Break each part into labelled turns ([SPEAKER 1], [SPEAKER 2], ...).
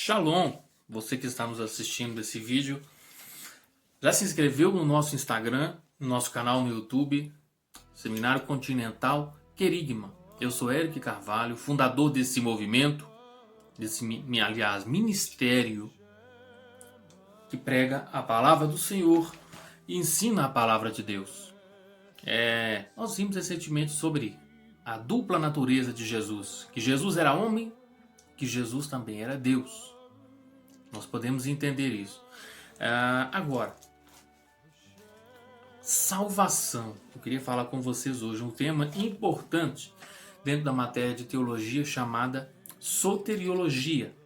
[SPEAKER 1] Shalom, você que está nos assistindo desse vídeo, já se inscreveu no nosso Instagram, no nosso canal no YouTube, Seminário Continental Querigma. Eu sou Eric Carvalho, fundador desse movimento, ministério que prega a palavra do Senhor e ensina a palavra de Deus. Nós vimos recentemente sobre a dupla natureza de Jesus, que Jesus era homem, que Jesus também era Deus. Nós podemos entender isso. Agora, salvação. Eu queria falar com vocês hoje um tema importante dentro da matéria de teologia chamada soteriologia.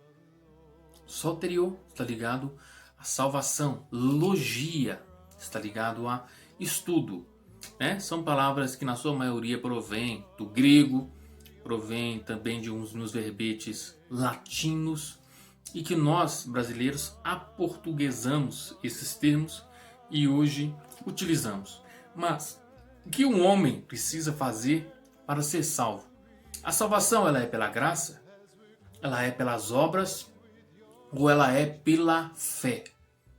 [SPEAKER 1] Soterio está ligado a salvação. Logia está ligado a estudo. São palavras que na sua maioria provêm do grego, provém também de uns verbetes latinos e que nós, brasileiros, aportuguesamos esses termos e hoje utilizamos. Mas o que um homem precisa fazer para ser salvo? A salvação ela é pela graça? Ela é pelas obras? Ou ela é pela fé?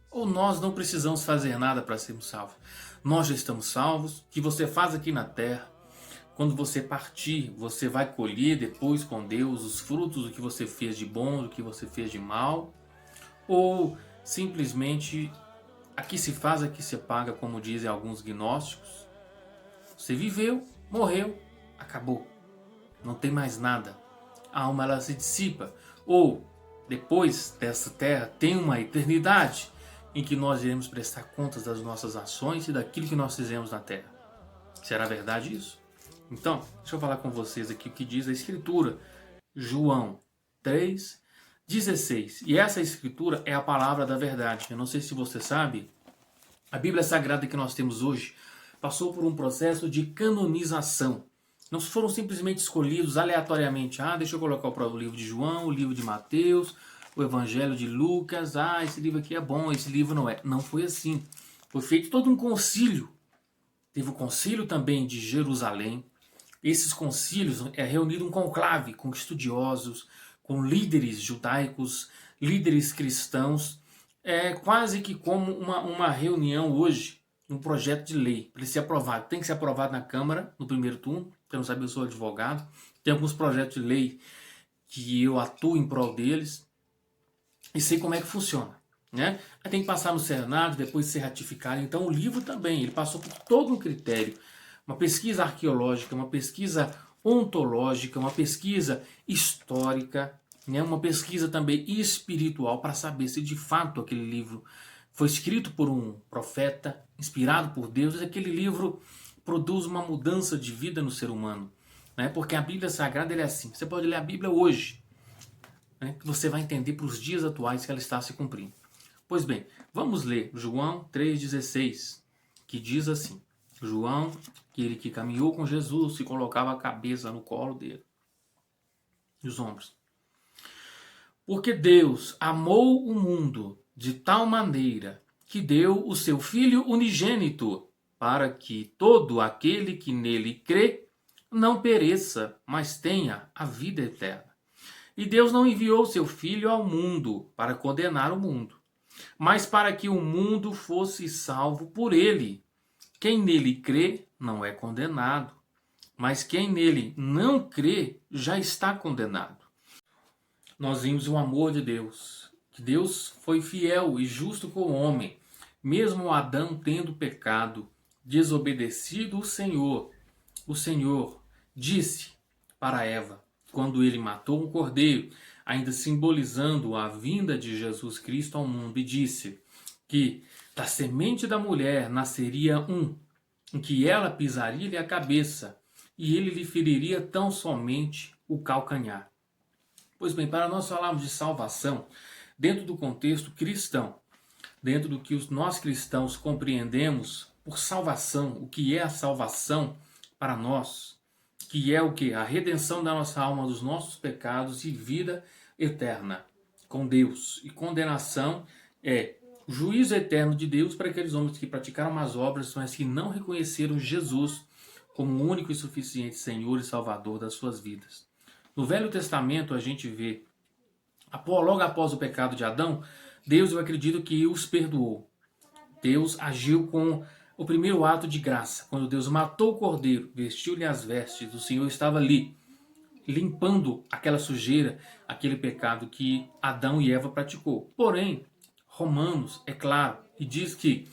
[SPEAKER 1] Ou nós não precisamos fazer nada para sermos salvos? Nós já estamos salvos. O que você faz aqui na terra, quando você partir, você vai colher depois com Deus os frutos do que você fez de bom, do que você fez de mal? Ou simplesmente aqui se faz, aqui se paga, como dizem alguns gnósticos? Você viveu, morreu, acabou. Não tem mais nada. A alma ela se dissipa. Ou depois dessa terra tem uma eternidade em que nós iremos prestar contas das nossas ações e daquilo que nós fizemos na terra. Será verdade isso? Então, deixa eu falar com vocês aqui o que diz a Escritura. João 3,16. E essa Escritura é a palavra da verdade. Eu não sei se você sabe, a Bíblia Sagrada que nós temos hoje passou por um processo de canonização. Não foram simplesmente escolhidos aleatoriamente. Deixa eu colocar o livro de João, o livro de Mateus, o Evangelho de Lucas. Esse livro aqui é bom, esse livro não é. Não foi assim. Foi feito todo um concílio. Teve o concílio também de Jerusalém. Esses concílios é reunido um conclave com estudiosos, com líderes judaicos, líderes cristãos. É quase que como uma reunião hoje, um projeto de lei, para ele ser aprovado. Tem que ser aprovado na Câmara, no primeiro turno. Você não sabe, eu sou advogado. Tem alguns projetos de lei que eu atuo em prol deles e sei como é que funciona. Aí tem que passar no Senado, depois ser ratificado. Então o livro também, ele passou por todo um critério. Uma pesquisa arqueológica, uma pesquisa ontológica, uma pesquisa histórica, uma pesquisa também espiritual para saber se de fato aquele livro foi escrito por um profeta, inspirado por Deus, e aquele livro produz uma mudança de vida no ser humano. Porque a Bíblia Sagrada é assim. Você pode ler a Bíblia hoje, que você vai entender para os dias atuais que ela está se cumprindo. Pois bem, vamos ler João 3,16, que diz assim. João, aquele que caminhou com Jesus, se colocava a cabeça no colo dele e os ombros. Porque Deus amou o mundo de tal maneira que deu o seu Filho unigênito, para que todo aquele que nele crê não pereça, mas tenha a vida eterna. E Deus não enviou seu Filho ao mundo para condenar o mundo, mas para que o mundo fosse salvo por ele. Quem nele crê não é condenado, mas quem nele não crê já está condenado. Nós vimos o amor de Deus, que Deus foi fiel e justo com o homem, mesmo Adão tendo pecado, desobedecido o Senhor disse para Eva, quando ele matou um cordeiro, ainda simbolizando a vinda de Jesus Cristo ao mundo, e disse que da semente da mulher nasceria um, em que ela pisaria-lhe a cabeça, e ele lhe feriria tão somente o calcanhar. Pois bem, para nós falarmos de salvação, dentro do contexto cristão, dentro do que nós cristãos compreendemos por salvação, o que é a salvação para nós, que é o que? A redenção da nossa alma dos nossos pecados e vida eterna com Deus. E condenação é o juízo eterno de Deus para aqueles homens que praticaram as obras, mas que não reconheceram Jesus como o único e suficiente Senhor e Salvador das suas vidas. No Velho Testamento a gente vê Logo após o pecado de Adão, Deus, eu acredito que os perdoou. Deus agiu com o primeiro ato de graça. Quando Deus matou o cordeiro, vestiu-lhe as vestes, o Senhor estava ali, limpando aquela sujeira, aquele pecado que Adão e Eva praticou. Porém, Romanos, é claro, e diz que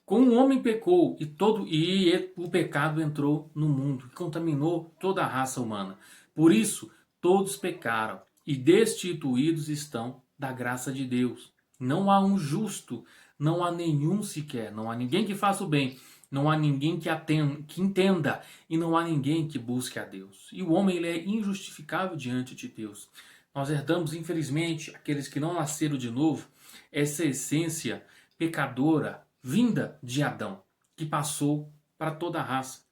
[SPEAKER 1] com o homem pecou e o pecado entrou no mundo e contaminou toda a raça humana. Por isso, todos pecaram e destituídos estão da graça de Deus. Não há um justo, não há nenhum sequer, não há ninguém que faça o bem, não há ninguém que entenda e não há ninguém que busque a Deus. E o homem ele é injustificável diante de Deus. Nós herdamos, infelizmente, aqueles que não nasceram de novo, essa essência pecadora vinda de Adão, que passou para toda a raça.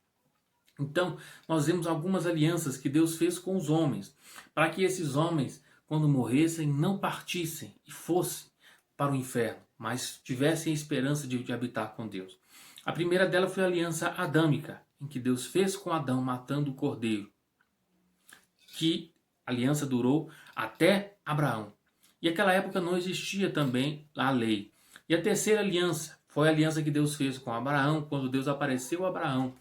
[SPEAKER 1] Então, nós vemos algumas alianças que Deus fez com os homens, para que esses homens, quando morressem, não partissem e fossem para o inferno, mas tivessem a esperança de habitar com Deus. A primeira dela foi a aliança adâmica, em que Deus fez com Adão matando o cordeiro, que a aliança durou até Abraão. E naquela época não existia também a lei. E a terceira aliança foi a aliança que Deus fez com Abraão, quando Deus apareceu a Abraão.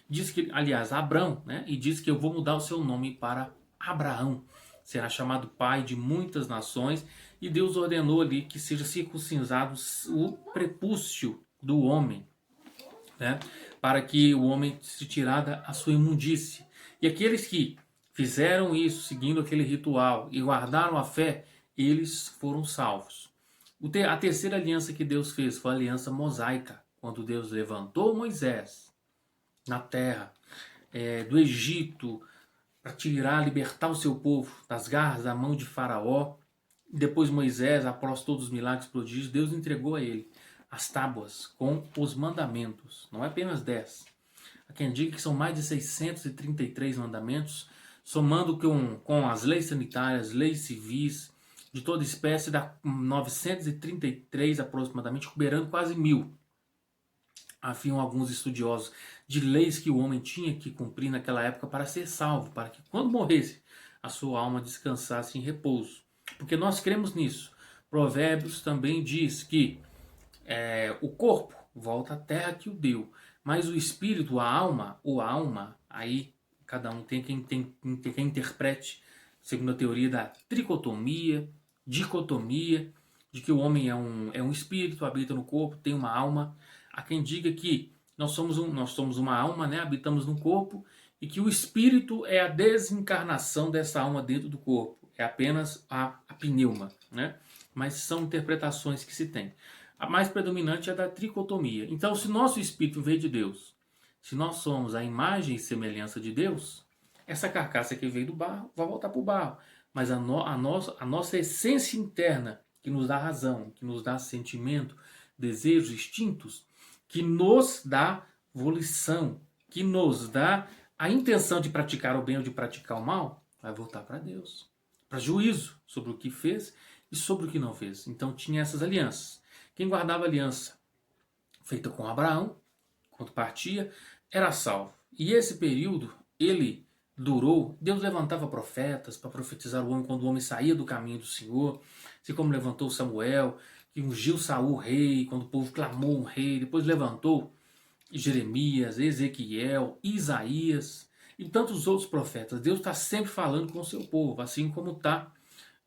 [SPEAKER 1] Diz que, aliás, Abrão, né? E diz que eu vou mudar o seu nome para Abraão. Será chamado pai de muitas nações. E Deus ordenou ali que seja circuncisado o prepúcio do homem, né? Para que o homem se tirada a sua imundície. E aqueles que fizeram isso, seguindo aquele ritual e guardaram a fé, eles foram salvos. A terceira aliança que Deus fez foi a aliança mosaica, quando Deus levantou Moisés na terra do Egito para libertar o seu povo das garras da mão de Faraó. Depois Moisés, após todos os milagres e prodígios, Deus entregou a ele as tábuas com os mandamentos. Não é apenas 10. Há quem diga que são mais de 633 mandamentos, somando com as leis sanitárias, leis civis, de toda espécie, dá 933 aproximadamente, beirando quase 1000. Haviam alguns estudiosos de leis que o homem tinha que cumprir naquela época para ser salvo, para que quando morresse, a sua alma descansasse em repouso. Porque nós cremos nisso. Provérbios também diz que o corpo volta à terra que o deu, mas o espírito, a alma, aí cada um tem quem interprete, segundo a teoria da tricotomia, dicotomia, de que o homem é um espírito, habita no corpo, tem uma alma. Há quem diga que nós somos uma alma, né? Habitamos no corpo, e que o espírito é a desencarnação dessa alma dentro do corpo. É apenas a pneuma, né? Mas são interpretações que se tem. A mais predominante é a da tricotomia. Então, se nosso espírito veio de Deus, se nós somos a imagem e semelhança de Deus, essa carcaça que veio do barro vai voltar para o barro. Mas a nossa essência interna, que nos dá razão, que nos dá sentimento, desejos, instintos, que nos dá volição, que nos dá a intenção de praticar o bem ou de praticar o mal, vai voltar para Deus. Para juízo sobre o que fez e sobre o que não fez. Então tinha essas alianças. Quem guardava a aliança feita com Abraão, quando partia, era salvo. E esse período, ele durou. Deus levantava profetas para profetizar o homem quando o homem saía do caminho do Senhor, assim como levantou Samuel, que ungiu Saul rei, quando o povo clamou um rei. Depois levantou Jeremias, Ezequiel, Isaías e tantos outros profetas. Deus está sempre falando com o seu povo, assim como está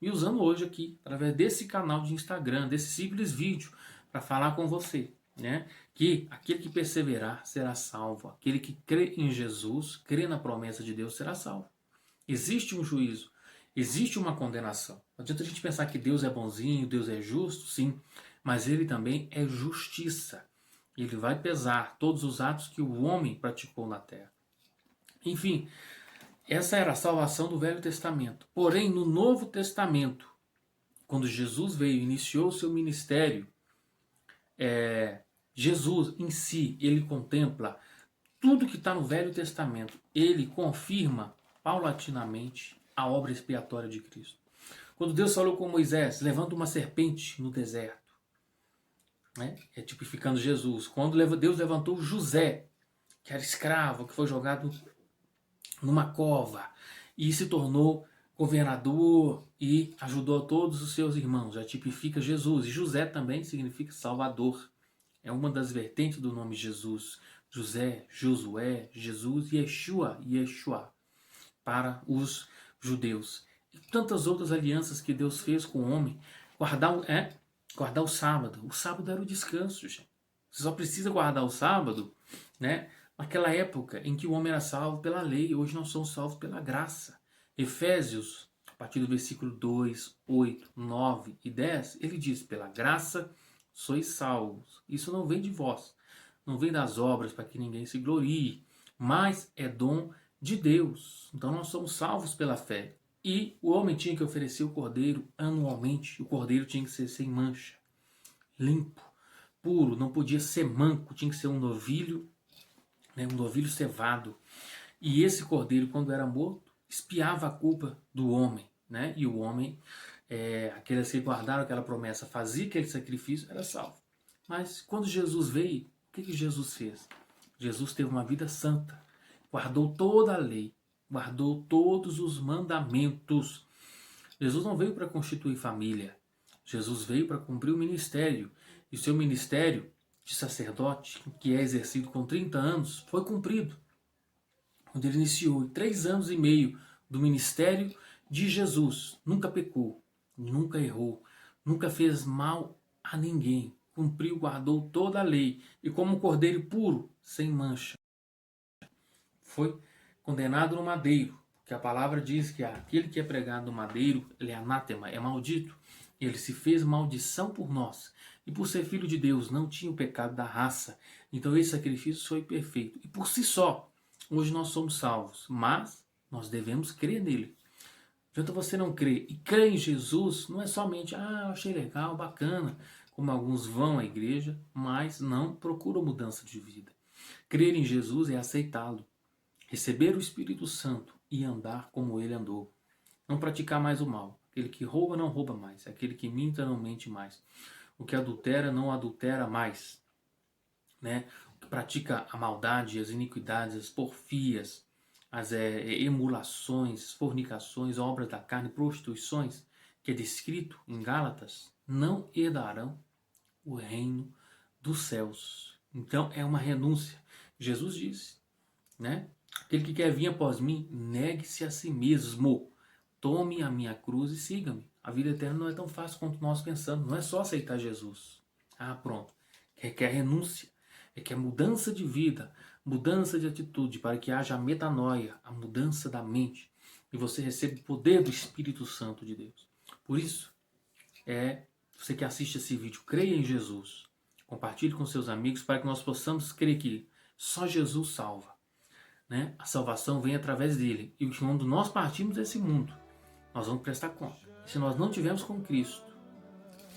[SPEAKER 1] me usando hoje aqui, através desse canal de Instagram, desse simples vídeo, para falar com você, né? Que aquele que perseverar será salvo. Aquele que crê em Jesus, crê na promessa de Deus, será salvo. Existe um juízo, existe uma condenação. Não adianta a gente pensar que Deus é bonzinho, Deus é justo, sim, mas Ele também é justiça. Ele vai pesar todos os atos que o homem praticou na terra. Enfim, essa era a salvação do Velho Testamento. Porém, no Novo Testamento, quando Jesus veio e iniciou o seu ministério, Jesus em si, ele contempla tudo que está no Velho Testamento. Ele confirma paulatinamente a obra expiatória de Cristo. Quando Deus falou com Moisés, levanta uma serpente no deserto, né? Tipificando Jesus. Quando Deus levantou José, que era escravo, que foi jogado numa cova e se tornou governador e ajudou todos os seus irmãos. Já tipifica Jesus. E José também significa Salvador. É uma das vertentes do nome Jesus. José, Josué, Jesus e Yeshua, Yeshua, para os judeus. E tantas outras alianças que Deus fez com o homem. Guardar o sábado. O sábado era o descanso, gente. Você só precisa guardar o sábado, né? Naquela época em que o homem era salvo pela lei. Hoje nós somos salvos pela graça. Efésios, a partir do versículo 2, 8, 9 e 10, ele diz: pela graça sois salvos. Isso não vem de vós, não vem das obras para que ninguém se glorie, mas é dom de Deus. Então nós somos salvos pela fé. E o homem tinha que oferecer o cordeiro anualmente. O cordeiro tinha que ser sem mancha, limpo, puro, não podia ser manco, tinha que ser um novilho, né, um novilho cevado. E esse cordeiro, quando era morto, expiava a culpa do homem, né? E o homem, aqueles que guardaram aquela promessa, fazia aquele sacrifício, era salvo. Mas quando Jesus veio, o que Jesus fez? Jesus teve uma vida santa, guardou toda a lei, guardou todos os mandamentos. Jesus não veio para constituir família, Jesus veio para cumprir o ministério. E o seu ministério de sacerdote, que é exercido com 30 anos, foi cumprido. Quando ele iniciou 3 anos e meio do ministério de Jesus, nunca pecou, nunca errou, nunca fez mal a ninguém, cumpriu, guardou toda a lei, e como um cordeiro puro, sem mancha, foi condenado no madeiro, porque a palavra diz que aquele que é pregado no madeiro, ele é anátema, é maldito, ele se fez maldição por nós, e por ser filho de Deus, não tinha o pecado da raça, então esse sacrifício foi perfeito, e por si só, hoje nós somos salvos, mas nós devemos crer nele. Não adianta você não crer. E crer em Jesus não é somente, achei legal, bacana, como alguns vão à igreja, mas não procuram mudança de vida. Crer em Jesus é aceitá-lo, receber o Espírito Santo e andar como ele andou. Não praticar mais o mal. Aquele que rouba não rouba mais. Aquele que minta não mente mais. O que adultera não adultera mais. Né? O que pratica a maldade, as iniquidades, as porfias, as emulações, fornicações, obras da carne, prostituições, que é descrito em Gálatas, não herdarão o reino dos céus. Então é uma renúncia. Jesus disse, né? Aquele que quer vir após mim, negue-se a si mesmo. Tome a minha cruz e siga-me. A vida eterna não é tão fácil quanto nós pensamos. Não é só aceitar Jesus. Pronto. Requer renúncia. Requer mudança de vida, mudança de atitude, para que haja a metanoia, a mudança da mente. E você receba o poder do Espírito Santo de Deus. Por isso, você que assiste esse vídeo, creia em Jesus. Compartilhe com seus amigos para que nós possamos crer que só Jesus salva. Né? A salvação vem através dele. E quando nós partimos desse mundo, nós vamos prestar conta. E se nós não tivermos com Cristo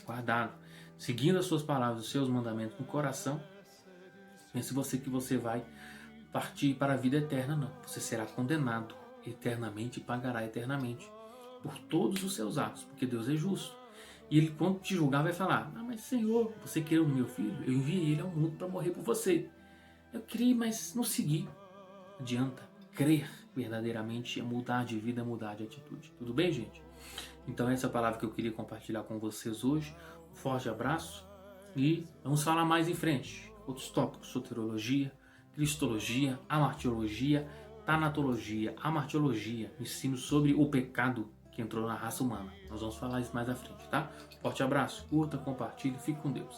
[SPEAKER 1] guardado, seguindo as suas palavras, os seus mandamentos no coração, pense você que você vai partir para a vida eterna, não. Você será condenado eternamente e pagará eternamente por todos os seus atos, porque Deus é justo. E ele, quando te julgar, vai falar: mas Senhor, você creu no meu filho? Eu enviei ele ao mundo para morrer por você. Eu criei, mas não segui. Adianta crer verdadeiramente, é mudar de vida, mudar de atitude. Tudo bem, gente? Então essa é a palavra que eu queria compartilhar com vocês hoje. Um forte abraço e vamos falar mais em frente. Outros tópicos: soteriologia, cristologia, amartiologia, tanatologia, amartiologia, ensino sobre o pecado que entrou na raça humana. Nós vamos falar isso mais à frente, tá? Forte abraço, curta, compartilhe, fique com Deus.